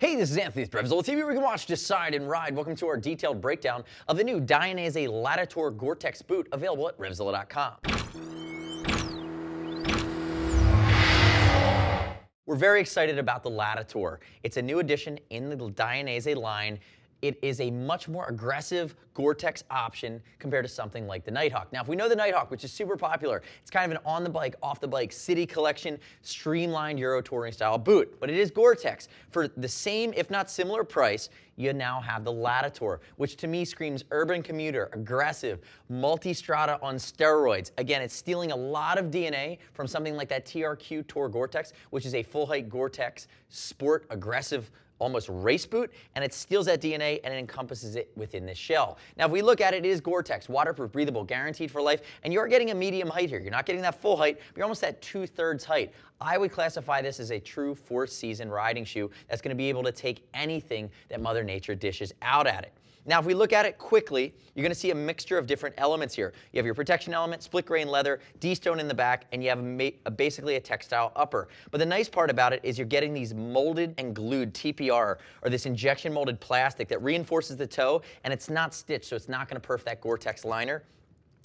Hey, this is Anthony with RevZilla TV, where you can watch, decide, and ride. Welcome to our detailed breakdown of the new Dainese Latitour Gore-Tex boot, available at RevZilla.com. We're very excited about the Latitour. It's a new addition in the Dainese line. It is a much more aggressive Gore-Tex option compared to something like the Nighthawk. Now, if we know the Nighthawk, which is super popular, it's kind of an on-the-bike, off-the-bike, city collection, streamlined Euro touring style boot. But it is Gore-Tex. For the same, if not similar price, you now have the Latitour, which to me screams urban commuter, aggressive, multi-strata on steroids. Again, it's stealing a lot of DNA from something like that TRQ Tour Gore-Tex, which is a full-height Gore-Tex sport aggressive almost race boot, and it steals that DNA and it encompasses it within this shell. Now, if we look at it, it is Gore-Tex, waterproof, breathable, guaranteed for life, and you're getting a medium height here. You're not getting that full height, but you're almost at 2/3 height. I would classify this as a true fourth-season riding shoe that's going to be able to take anything that Mother Nature dishes out at it. Now, if we look at it quickly, you're going to see a mixture of different elements here. You have your protection element, split grain leather, D-stone in the back, and you have basically a textile upper. But the nice part about it is you're getting these molded and glued TPR, or this injection molded plastic that reinforces the toe, and it's not stitched, so it's not going to perf that Gore-Tex liner.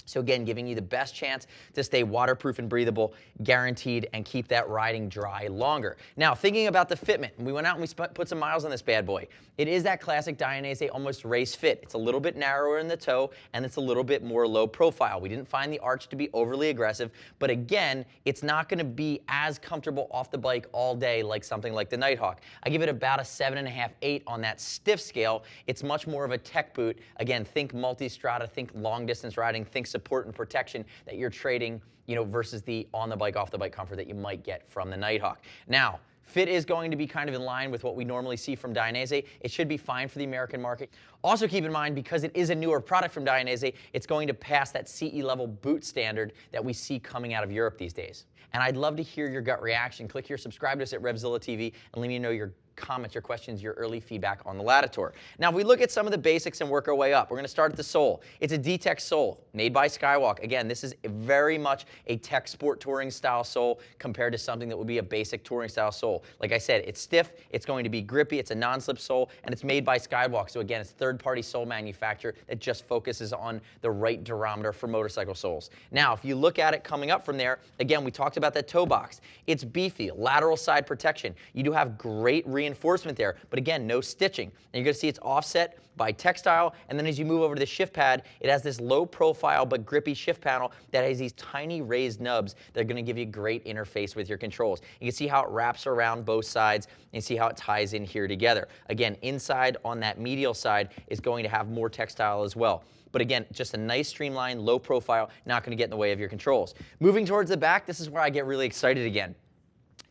So again, giving you the best chance to stay waterproof and breathable, guaranteed, and keep that riding dry longer. Now, thinking about the fitment, we went out and we put some miles on this bad boy. It is that classic Dainese almost race fit. It's a little bit narrower in the toe, and it's a little bit more low profile. We didn't find the arch to be overly aggressive, but again, it's not going to be as comfortable off the bike all day like something like the Nighthawk. I give it about a 7.5, 8 on that stiff scale. It's much more of a tech boot. Again, think multi-strata, think long-distance riding, think support and protection that you're trading, versus the on-the-bike, off-the-bike comfort that you might get from the Nighthawk. Now, fit is going to be kind of in line with what we normally see from Dainese. It should be fine for the American market. Also keep in mind, because it is a newer product from Dainese, it's going to pass that CE level boot standard that we see coming out of Europe these days. And I'd love to hear your gut reaction. Click here, subscribe to us at RevZilla TV, and let me know your comments, your questions, your early feedback on the Latitour. Now, if we look at some of the basics and work our way up, we're going to start at the sole. It's a D-Tech sole made by Skywalk. Again, this is very much a tech sport touring style sole compared to something that would be a basic touring style sole. Like I said, it's stiff, it's going to be grippy, it's a non-slip sole, and it's made by Skywalk. So again, it's a third-party sole manufacturer that just focuses on the right durometer for motorcycle soles. Now, if you look at it coming up from there, again, we talked about that toe box. It's beefy, lateral side protection. You do have great reinforcement there, but again, no stitching. And you're going to see it's offset by textile, and then as you move over to the shift pad, it has this low profile but grippy shift panel that has these tiny raised nubs that are going to give you great interface with your controls. You can see how it wraps around both sides, and see how it ties in here together. Again, inside on that medial side is going to have more textile as well. But again, just a nice streamlined, low profile, not going to get in the way of your controls. Moving towards the back, this is where I get really excited again.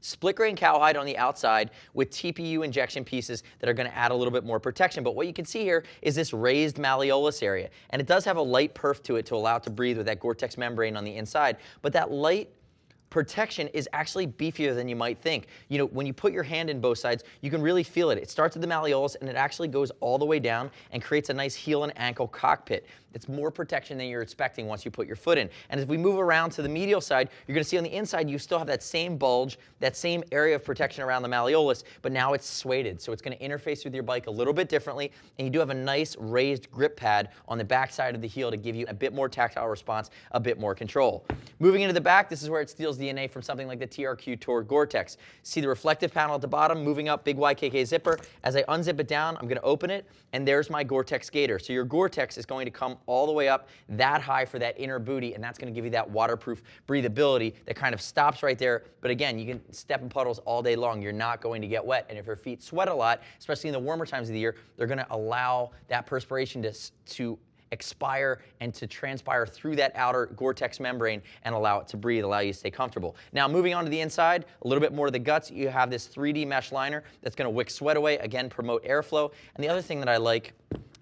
Split grain cowhide on the outside with TPU injection pieces that are going to add a little bit more protection. But what you can see here is this raised malleolus area. And it does have a light perf to it to allow it to breathe with that Gore-Tex membrane on the inside. But that light protection is actually beefier than you might think. When you put your hand in both sides, you can really feel it. It starts at the malleolus and it actually goes all the way down and creates a nice heel and ankle cockpit. It's more protection than you're expecting once you put your foot in. And as we move around to the medial side, you're going to see on the inside you still have that same bulge, that same area of protection around the malleolus, but now it's suede. So it's going to interface with your bike a little bit differently, and you do have a nice raised grip pad on the back side of the heel to give you a bit more tactile response, a bit more control. Moving into the back, this is where it steals DNA from something like the TRQ Tour Gore-Tex. See the reflective panel at the bottom, moving up, big YKK zipper. As I unzip it down, I'm going to open it, and there's my Gore-Tex gaiter. So your Gore-Tex is going to come all the way up that high for that inner booty, and that's going to give you that waterproof breathability that kind of stops right there. But again, you can step in puddles all day long. You're not going to get wet. And if your feet sweat a lot, especially in the warmer times of the year, they're going to allow that perspiration to expire and to transpire through that outer Gore-Tex membrane and allow it to breathe, allow you to stay comfortable. Now, moving on to the inside, a little bit more of the guts, you have this 3D mesh liner that's going to wick sweat away, again, promote airflow. And the other thing that I like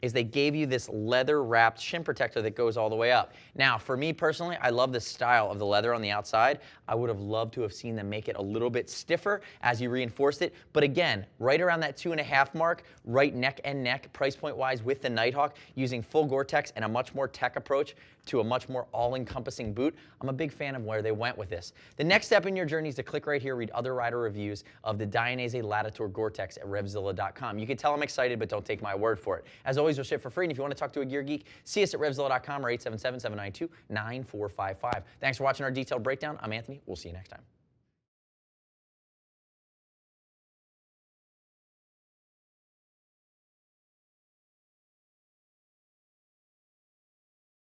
is they gave you this leather wrapped shin protector that goes all the way up. Now, for me personally, I love the style of the leather on the outside. I would have loved to have seen them make it a little bit stiffer as you reinforced it. But again, right around that 2.5 mark, right neck and neck, price point wise with the Nighthawk, using full Gore-Tex and a much more tech approach to a much more all-encompassing boot. I'm a big fan of where they went with this. The next step in your journey is to click right here, read other rider reviews of the Dainese Latitour Gore-Tex at RevZilla.com. You can tell I'm excited, but don't take my word for it. As always, we'll ship for free, and if you want to talk to a gear geek, see us at RevZilla.com or 877-792-9455. Thanks for watching our detailed breakdown. I'm Anthony. We'll see you next time.